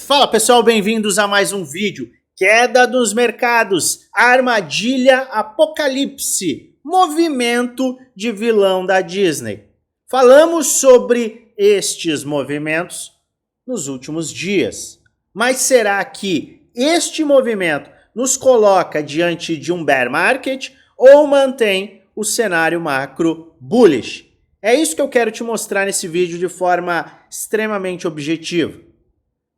Fala pessoal, bem-vindos a mais um vídeo. Queda dos mercados, armadilha apocalipse, movimento de vilão da Disney. Falamos sobre estes movimentos nos últimos dias. Mas será que este movimento nos coloca diante de um bear market ou mantém o cenário macro bullish? É isso que eu quero te mostrar nesse vídeo de forma extremamente objetiva.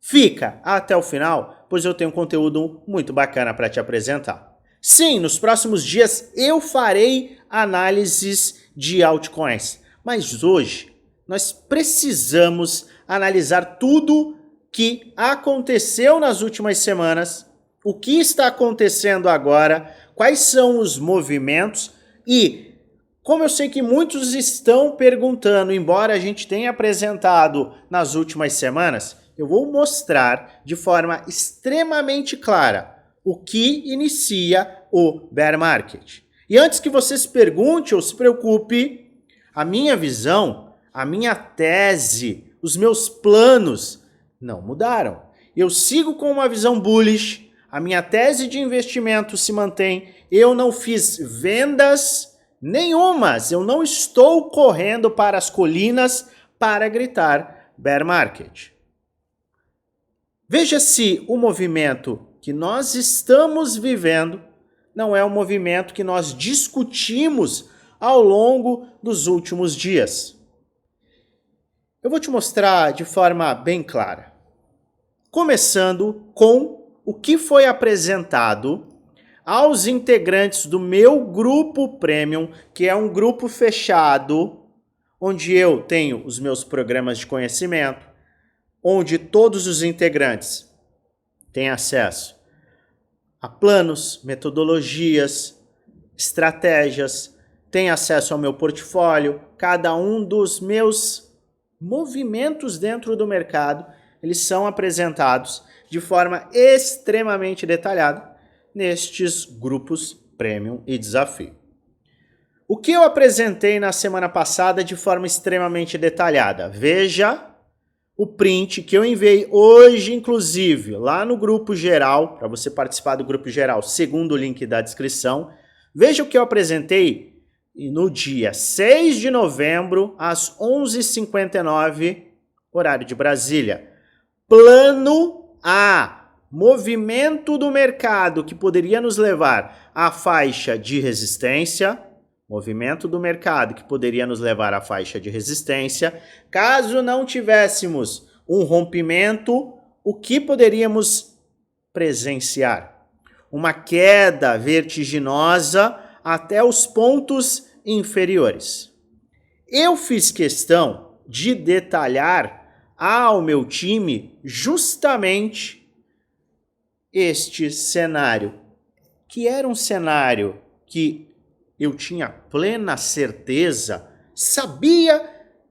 Fica até o final, pois eu tenho um conteúdo muito bacana para te apresentar. Sim, nos próximos dias eu farei análises de altcoins, mas hoje nós precisamos analisar tudo que aconteceu nas últimas semanas, o que está acontecendo agora, quais são os movimentos e, como eu sei que muitos estão perguntando, embora a gente tenha apresentado nas últimas semanas, eu vou mostrar de forma extremamente clara o que inicia o bear market. E antes que você se pergunte ou se preocupe, a minha visão, a minha tese, os meus planos não mudaram. Eu sigo com uma visão bullish, a minha tese de investimento se mantém, eu não fiz vendas nenhumas, eu não estou correndo para as colinas para gritar bear market. Veja se o movimento que nós estamos vivendo não é um movimento que nós discutimos ao longo dos últimos dias. Eu vou te mostrar de forma bem clara. Começando com o que foi apresentado aos integrantes do meu grupo Premium, que é um grupo fechado, onde eu tenho os meus programas de conhecimento, onde todos os integrantes têm acesso a planos, metodologias, estratégias, têm acesso ao meu portfólio, cada um dos meus movimentos dentro do mercado, eles são apresentados de forma extremamente detalhada nestes grupos Premium e Desafio. O que eu apresentei na semana passada de forma extremamente detalhada? Veja o print que eu enviei hoje, inclusive, lá no grupo geral, para você participar do grupo geral, segundo o link da descrição. Veja o que eu apresentei no dia 6 de novembro, às 11h59, horário de Brasília. Plano A, movimento do mercado que poderia nos levar à faixa de resistência. Movimento do mercado que poderia nos levar à faixa de resistência. Caso não tivéssemos um rompimento, o que poderíamos presenciar? Uma queda vertiginosa até os pontos inferiores. Eu fiz questão de detalhar ao meu time justamente este cenário, que era um cenário que eu tinha plena certeza, sabia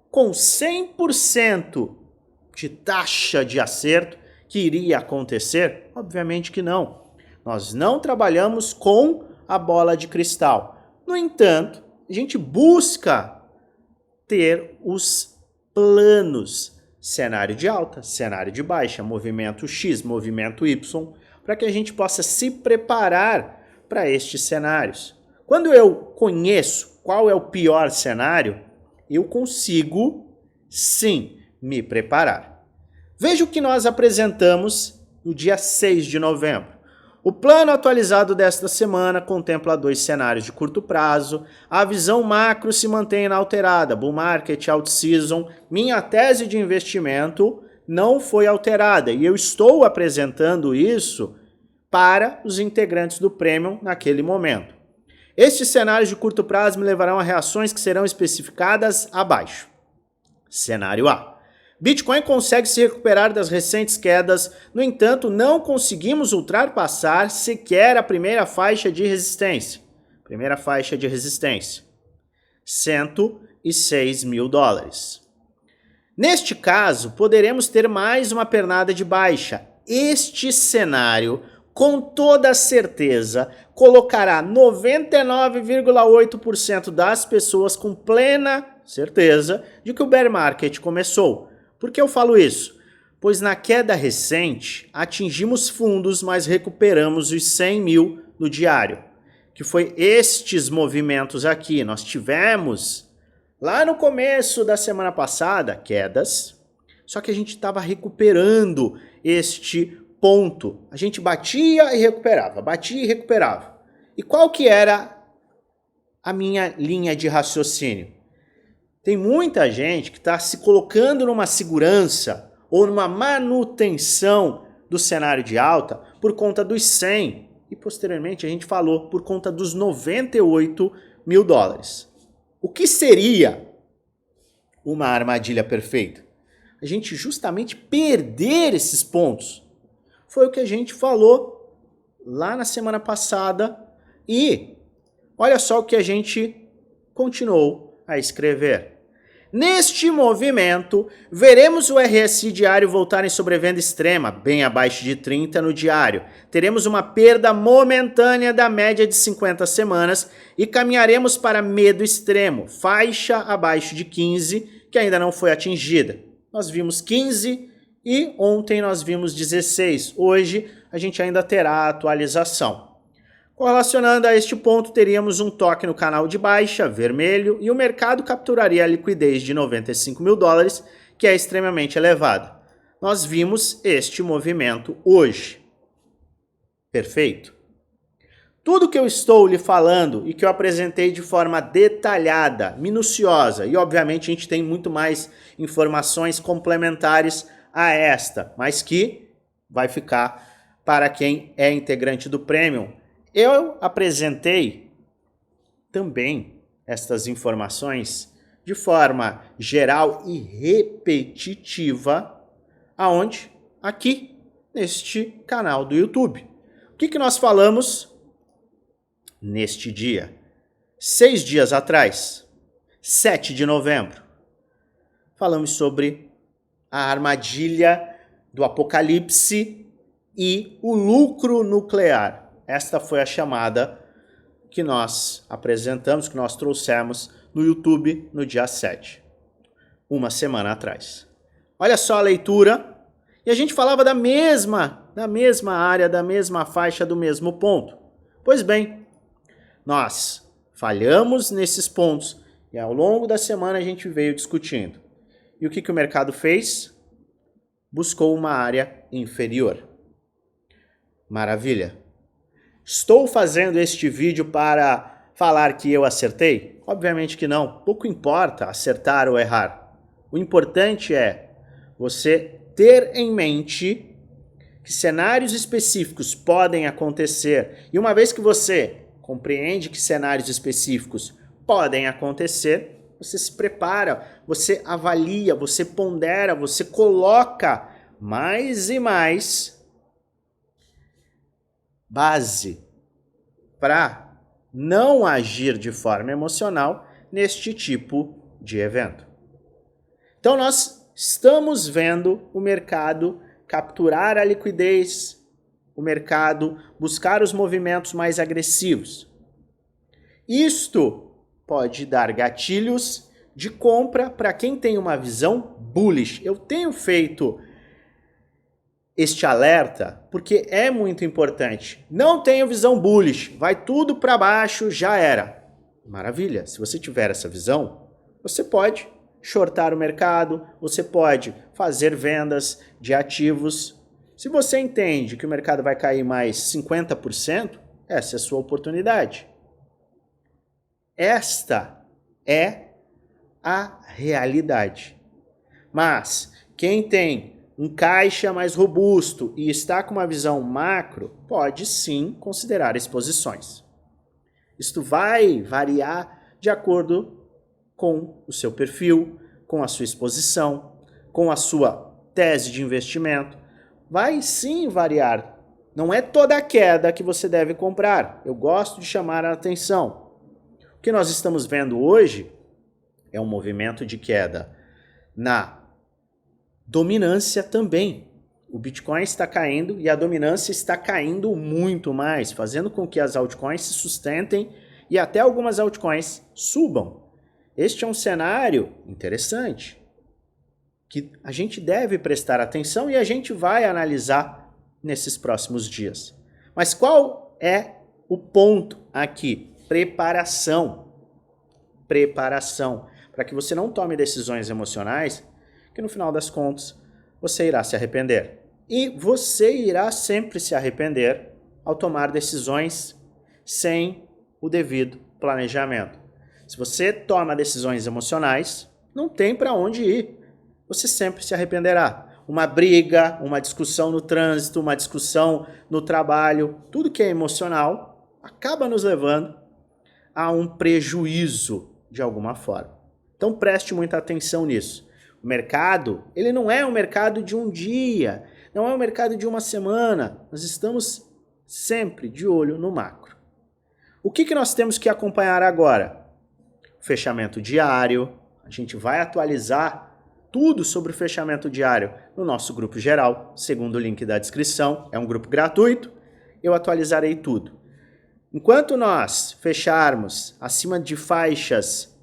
com 100% de taxa de acerto que iria acontecer? Obviamente que não. Nós não trabalhamos com a bola de cristal. No entanto, a gente busca ter os planos, cenário de alta, cenário de baixa, movimento X, movimento Y, para que a gente possa se preparar para estes cenários. Quando eu conheço qual é o pior cenário, eu consigo, sim, me preparar. Veja o que nós apresentamos no dia 6 de novembro. O plano atualizado desta semana contempla 2 cenários de curto prazo. A visão macro se mantém inalterada. Bull market, alt season. Minha tese de investimento não foi alterada e eu estou apresentando isso para os integrantes do Premium naquele momento. Estes cenários de curto prazo me levarão a reações que serão especificadas abaixo. Cenário A. Bitcoin consegue se recuperar das recentes quedas, no entanto, não conseguimos ultrapassar sequer a primeira faixa de resistência. Primeira faixa de resistência. $106 mil. Neste caso, poderemos ter mais uma pernada de baixa. Este cenário, com toda certeza, colocará 99,8% das pessoas com plena certeza de que o bear market começou. Por que eu falo isso? pois na queda recente atingimos fundos, mas recuperamos os 100 mil no diário, que foi estes movimentos aqui. Nós tivemos, lá no começo da semana passada, quedas, só que a gente estava recuperando este ponto. A gente batia e recuperava, batia e recuperava. E qual que era a minha linha de raciocínio? Tem muita gente que está se colocando numa segurança ou numa manutenção do cenário de alta por conta dos 100 e posteriormente a gente falou por conta dos 98 mil dólares. O que seria uma armadilha perfeita? A gente justamente perder esses pontos. Foi o que a gente falou lá na semana passada e olha só o que a gente continuou a escrever. Neste movimento, veremos o RSI diário voltar em sobrevenda extrema, bem abaixo de 30 no diário. Teremos uma perda momentânea da média de 50 semanas e caminharemos para medo extremo, faixa abaixo de 15, que ainda não foi atingida. Nós vimos 15 e ontem nós vimos 16. Hoje a gente ainda terá a atualização. Correlacionando a este ponto, teríamos um toque no canal de baixa, vermelho, e o mercado capturaria a liquidez de 95 mil dólares, que é extremamente elevada. Nós vimos este movimento hoje. Perfeito? Tudo que eu estou lhe falando e que eu apresentei de forma detalhada, minuciosa, e obviamente a gente tem muito mais informações complementares a esta, mas que vai ficar para quem é integrante do Premium. Eu apresentei também estas informações de forma geral e repetitiva, aonde? Aqui, neste canal do YouTube. O que nós falamos neste dia? 6 dias atrás, 7 de novembro. Falamos sobre a armadilha do apocalipse e o lucro nuclear. Esta foi a chamada que nós apresentamos, que nós trouxemos no YouTube no dia 7, uma semana atrás. Olha só a leitura, e a gente falava da mesma área, da mesma faixa, do mesmo ponto. Pois bem, nós falhamos nesses pontos e ao longo da semana a gente veio discutindo. E o que o mercado fez? Buscou uma área inferior. Maravilha! Estou fazendo este vídeo para falar que eu acertei? Obviamente que não. Pouco importa acertar ou errar. O importante é você ter em mente que cenários específicos podem acontecer. E uma vez que você compreende que cenários específicos podem acontecer, você se prepara, você avalia, você pondera, você coloca mais e mais base para não agir de forma emocional neste tipo de evento. Então nós estamos vendo o mercado capturar a liquidez, o mercado buscar os movimentos mais agressivos. Isto pode dar gatilhos de compra para quem tem uma visão bullish. Eu tenho feito este alerta porque é muito importante. Não tenho visão bullish, vai tudo para baixo, já era. Maravilha, se você tiver essa visão, você pode shortar o mercado, você pode fazer vendas de ativos. Se você entende que o mercado vai cair mais 50%, essa é a sua oportunidade. Esta é a realidade. Mas quem tem um caixa mais robusto e está com uma visão macro, pode sim considerar exposições. Isto vai variar de acordo com o seu perfil, com a sua exposição, com a sua tese de investimento. Vai sim variar. Não é toda a queda que você deve comprar. Eu gosto de chamar a atenção. O que nós estamos vendo hoje é um movimento de queda na dominância também. O Bitcoin está caindo e a dominância está caindo muito mais, fazendo com que as altcoins se sustentem e até algumas altcoins subam. Este é um cenário interessante. que a gente deve prestar atenção e a gente vai analisar nesses próximos dias. Mas qual é o ponto aqui? Preparação. Preparação. Para que você não tome decisões emocionais que no final das contas você irá se arrepender. E você irá sempre se arrepender ao tomar decisões sem o devido planejamento. Se você toma decisões emocionais, não tem para onde ir. Você sempre se arrependerá. Uma briga, uma discussão no trânsito, uma discussão no trabalho, tudo que é emocional acaba nos levando a um prejuízo de alguma forma. Então preste muita atenção nisso. O mercado, ele não é um mercado de um dia, não é um mercado de uma semana. Nós estamos sempre de olho no macro. O que nós temos que acompanhar agora? Fechamento diário. A gente vai atualizar tudo sobre o fechamento diário no nosso grupo geral, segundo o link da descrição. É um grupo gratuito, eu atualizarei tudo. Enquanto nós fecharmos acima de faixas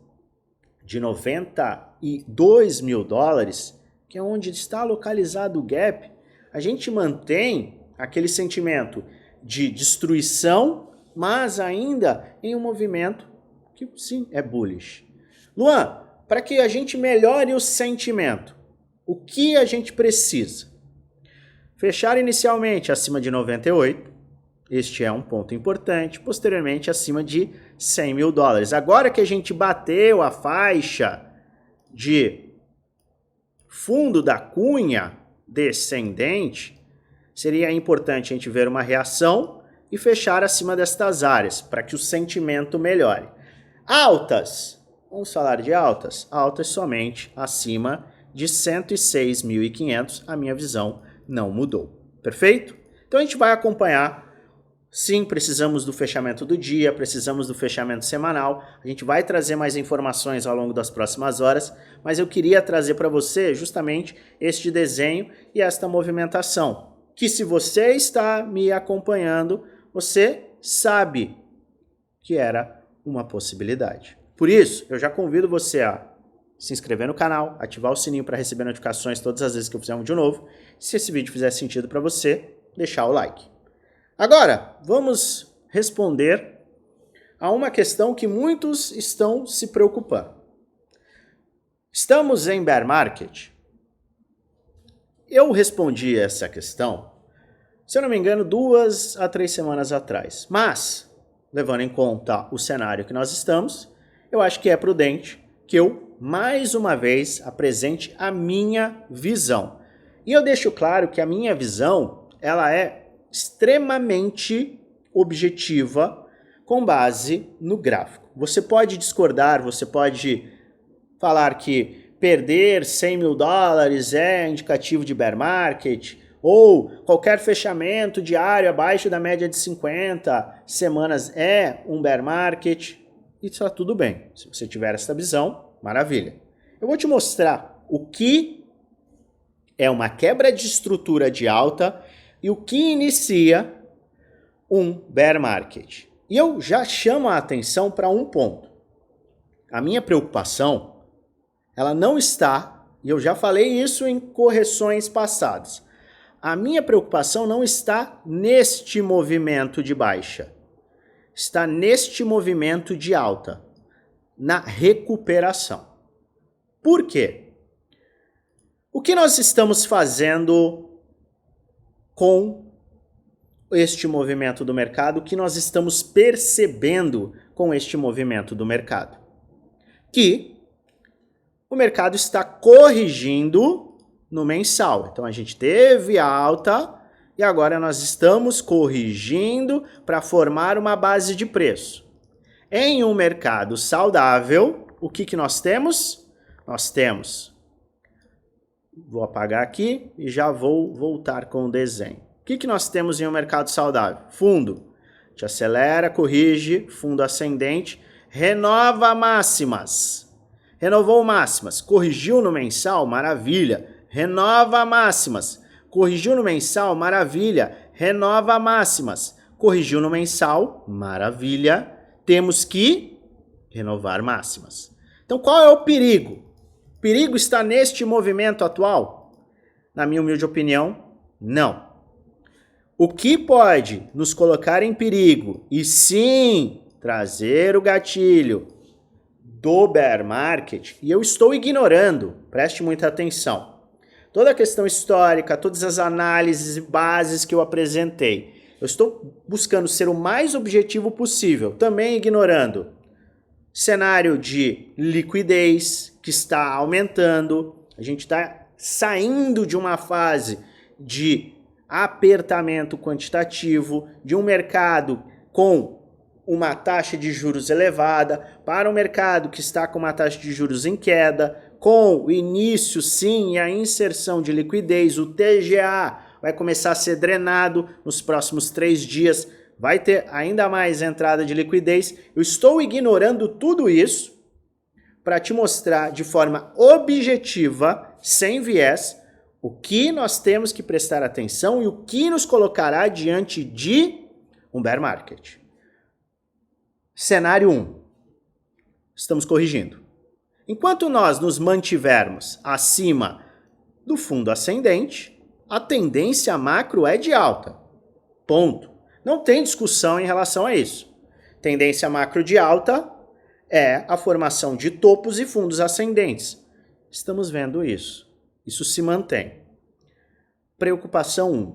de 92 mil dólares, que é onde está localizado o gap, a gente mantém aquele sentimento de destruição, mas ainda em um movimento que sim é bullish. Luan, para que a gente melhore o sentimento, o que a gente precisa? Fechar inicialmente acima de 98, este é um ponto importante, posteriormente acima de 100 mil dólares. Agora que a gente bateu a faixa de fundo da cunha descendente, seria importante a gente ver uma reação e fechar acima destas áreas, para que o sentimento melhore. Altas, vamos falar de altas? Altas somente acima de 106.500, a minha visão não mudou. Perfeito? Então a gente vai acompanhar. Sim, precisamos do fechamento do dia, precisamos do fechamento semanal. A gente vai trazer mais informações ao longo das próximas horas, mas eu queria trazer para você justamente este desenho e esta movimentação, que se você está me acompanhando, você sabe que era uma possibilidade. Por isso, eu já convido você a se inscrever no canal, ativar o sininho para receber notificações todas as vezes que eu fizer um vídeo novo. Se esse vídeo fizer sentido para você, deixar o like. Agora, vamos responder a uma questão que muitos estão se preocupando. Estamos em bear market? Eu respondi essa questão, se eu não me engano, 2 a 3 semanas atrás. Mas, levando em conta o cenário que nós estamos, eu acho que é prudente que eu, mais uma vez, apresente a minha visão. E eu deixo claro que a minha visão, ela é extremamente objetiva com base no gráfico. Você pode discordar, você pode falar que perder 100 mil dólares é indicativo de bear market, ou qualquer fechamento diário abaixo da média de 50 semanas é um bear market. Isso está tudo bem. Se você tiver essa visão, maravilha. Eu vou te mostrar o que é uma quebra de estrutura de alta e o que inicia um bear market. E eu já chamo a atenção para um ponto. A minha preocupação, ela não está, e eu já falei isso em correções passadas, a minha preocupação não está neste movimento de baixa. Está neste movimento de alta, na recuperação. Por quê? O que nós estamos fazendo com este movimento do mercado, o que nós estamos percebendo com este movimento do mercado? Que o mercado está corrigindo no mensal. Então a gente teve a alta e agora nós estamos corrigindo para formar uma base de preço. Em um mercado saudável, o que nós temos? Nós temos... Vou apagar aqui e já vou voltar com o desenho. O que nós temos em um mercado saudável? Fundo. A gente acelera, corrige, fundo ascendente, renova máximas. Renovou máximas. Corrigiu no mensal? Maravilha. Renova máximas. Corrigiu no mensal? Maravilha. Renova máximas. Corrigiu no mensal? Maravilha. Temos que renovar máximas. Então qual é o perigo? perigo está neste movimento atual? Na minha humilde opinião, não. O que pode nos colocar em perigo e sim trazer o gatilho do bear market, e eu estou ignorando, preste muita atenção, toda a questão histórica, todas as análises e bases que eu apresentei. Eu estou buscando ser o mais objetivo possível, também ignorando cenário de liquidez que está aumentando, a gente está saindo de uma fase de apertamento quantitativo, de um mercado com uma taxa de juros elevada, para um mercado que está com uma taxa de juros em queda, com o início, sim, e a inserção de liquidez, o TGA vai começar a ser drenado nos próximos 3 dias, vai ter ainda mais entrada de liquidez. Eu estou ignorando tudo isso para te mostrar de forma objetiva, sem viés, o que nós temos que prestar atenção e o que nos colocará diante de um bear market. Cenário 1. Estamos corrigindo. Enquanto nós nos mantivermos acima do fundo ascendente, a tendência macro é de alta. Ponto. Não tem discussão em relação a isso. Tendência macro de alta é a formação de topos e fundos ascendentes. Estamos vendo isso. Isso se mantém. Preocupação 1.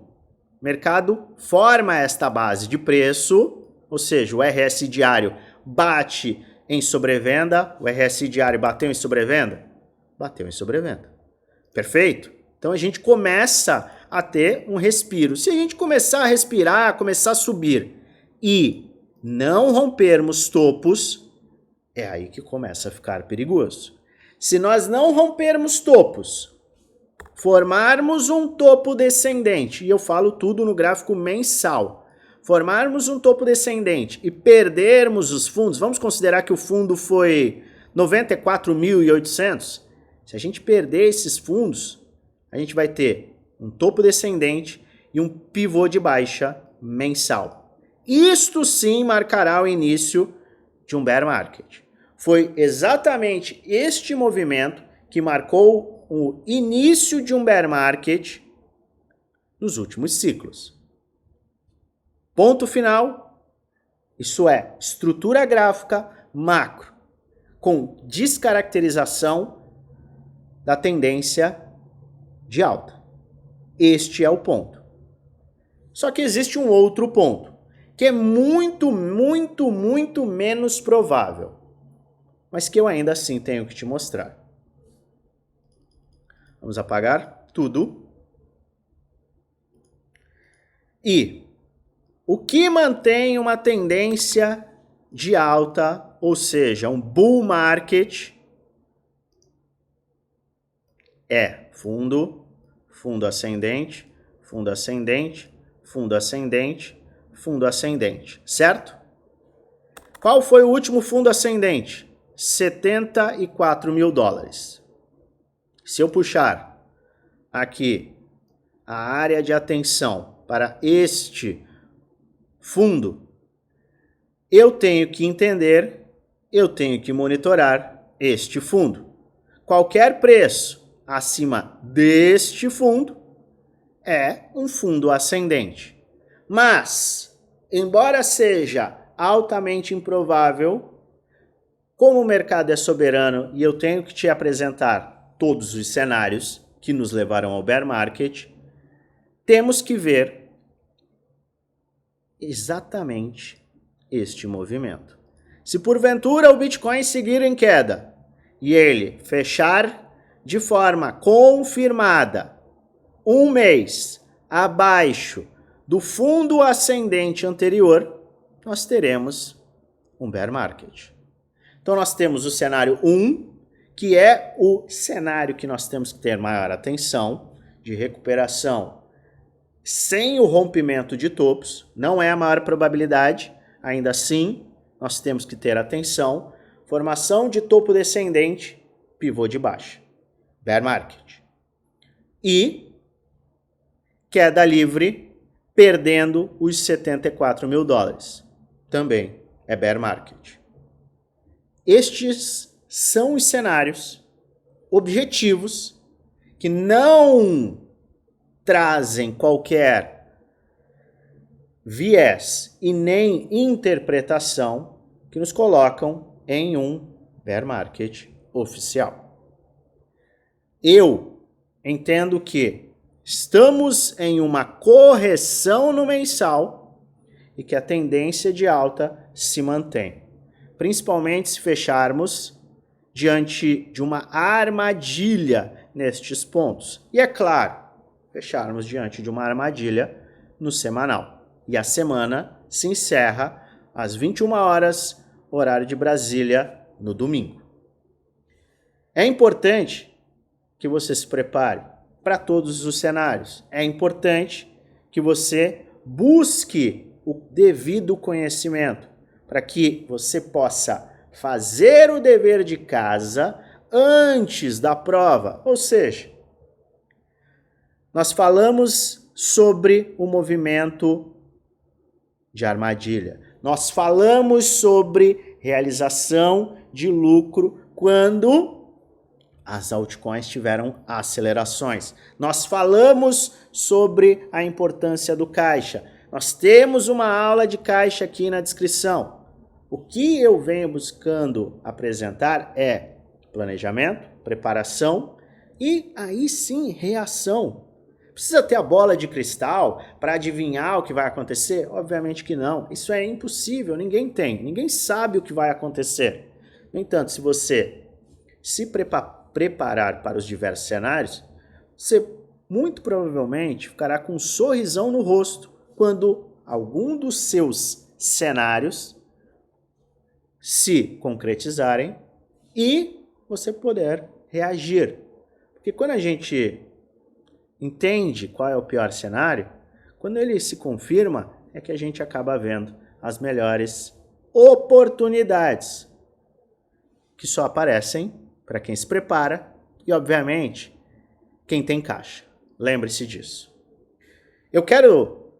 Mercado forma esta base de preço, ou seja, o RSI diário bate em sobrevenda. O RSI diário bateu em sobrevenda? Bateu em sobrevenda. Perfeito? Então a gente começa a ter um respiro. Se a gente começar a respirar, começar a subir e não rompermos topos, é aí que começa a ficar perigoso. Se nós não rompermos topos, formarmos um topo descendente, e eu falo tudo no gráfico mensal, formarmos um topo descendente e perdermos os fundos, vamos considerar que o fundo foi 94.800, se a gente perder esses fundos, a gente vai ter um topo descendente e um pivô de baixa mensal. Isto sim marcará o início de um bear market. Foi exatamente este movimento que marcou o início de um bear market nos últimos ciclos. Ponto final. Isso é estrutura gráfica macro com descaracterização da tendência de alta. Este é o ponto. Só que existe um outro ponto, que é muito menos provável, mas que eu ainda assim tenho que te mostrar. Vamos apagar tudo. E o que mantém uma tendência de alta, ou seja, um bull market, é fundo ascendente, fundo ascendente, fundo ascendente, fundo ascendente, certo? Qual foi o último fundo ascendente? 74 mil dólares. Se eu puxar aqui a área de atenção para este fundo, eu tenho que entender, eu tenho que monitorar este fundo. Qualquer preço acima deste fundo é um fundo ascendente. Mas, embora seja altamente improvável, como o mercado é soberano e eu tenho que te apresentar todos os cenários que nos levarão ao bear market, temos que ver exatamente este movimento. Se porventura o Bitcoin seguir em queda e ele fechar de forma confirmada um mês abaixo do fundo ascendente anterior, nós teremos um bear market. Então nós temos o cenário 1, que é o cenário que nós temos que ter maior atenção, de recuperação sem o rompimento de topos, não é a maior probabilidade, ainda assim nós temos que ter atenção, formação de topo descendente, pivô de baixa, bear market. E queda livre, perdendo os 74 mil dólares, também é bear market. Estes são os cenários objetivos, que não trazem qualquer viés e nem interpretação, que nos colocam em um bear market oficial. Eu entendo que estamos em uma correção no mensal e que a tendência de alta se mantém, principalmente se fecharmos diante de uma armadilha nestes pontos. E é claro, fecharmos diante de uma armadilha no semanal. E a semana se encerra às 21 horas, horário de Brasília, no domingo. É importante que você se prepare para todos os cenários. É importante que você busque o devido conhecimento para que você possa fazer o dever de casa antes da prova. Ou seja, nós falamos sobre o movimento de armadilha. Nós falamos sobre realização de lucro quando as altcoins tiveram acelerações. Nós falamos sobre a importância do caixa. Nós temos uma aula de caixa aqui na descrição. O que eu venho buscando apresentar é planejamento, preparação e aí sim reação. Precisa ter a bola de cristal para adivinhar o que vai acontecer? Obviamente que não. Isso é impossível, ninguém tem. Ninguém sabe o que vai acontecer. No entanto, se você se preparar para os diversos cenários, você muito provavelmente ficará com um sorrisão no rosto quando algum dos seus cenários se concretizarem e você poder reagir. Porque quando a gente entende qual é o pior cenário, quando ele se confirma, é que a gente acaba vendo as melhores oportunidades que só aparecem para quem se prepara e, obviamente, quem tem caixa. Lembre-se disso. Eu quero,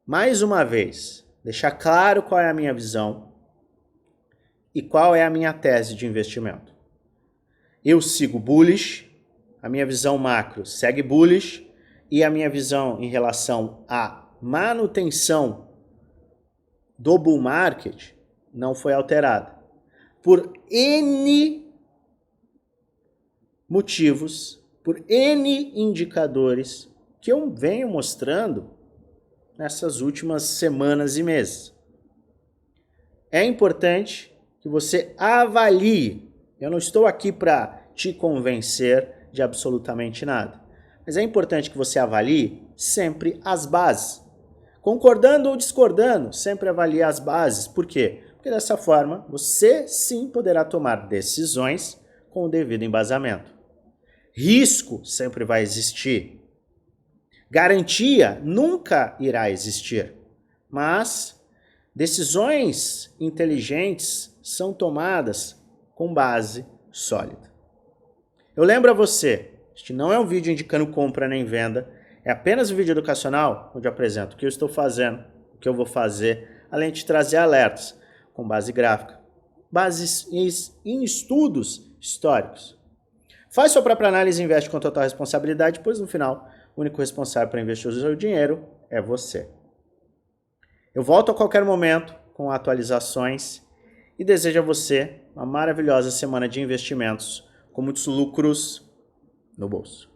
mais uma vez, deixar claro qual é a minha visão e qual é a minha tese de investimento. Eu sigo bullish, a minha visão macro segue bullish e a minha visão em relação à manutenção do bull market não foi alterada. Por N motivos, por N indicadores que eu venho mostrando nessas últimas semanas e meses. É importante que você avalie. Eu não estou aqui para te convencer de absolutamente nada, mas é importante que você avalie sempre as bases. Concordando ou discordando, sempre avalie as bases. Por quê? Porque dessa forma você sim poderá tomar decisões com o devido embasamento. Risco sempre vai existir. Garantia nunca irá existir. Mas decisões inteligentes são tomadas com base sólida. Eu lembro a você, este não é um vídeo indicando compra nem venda, é apenas um vídeo educacional onde eu apresento o que eu estou fazendo, o que eu vou fazer, além de trazer alertas com base gráfica, bases em estudos históricos. Faz sua própria análise e investe com total responsabilidade, pois no final, o único responsável para investir o seu dinheiro é você. Eu volto a qualquer momento com atualizações e desejo a você uma maravilhosa semana de investimentos com muitos lucros no bolso.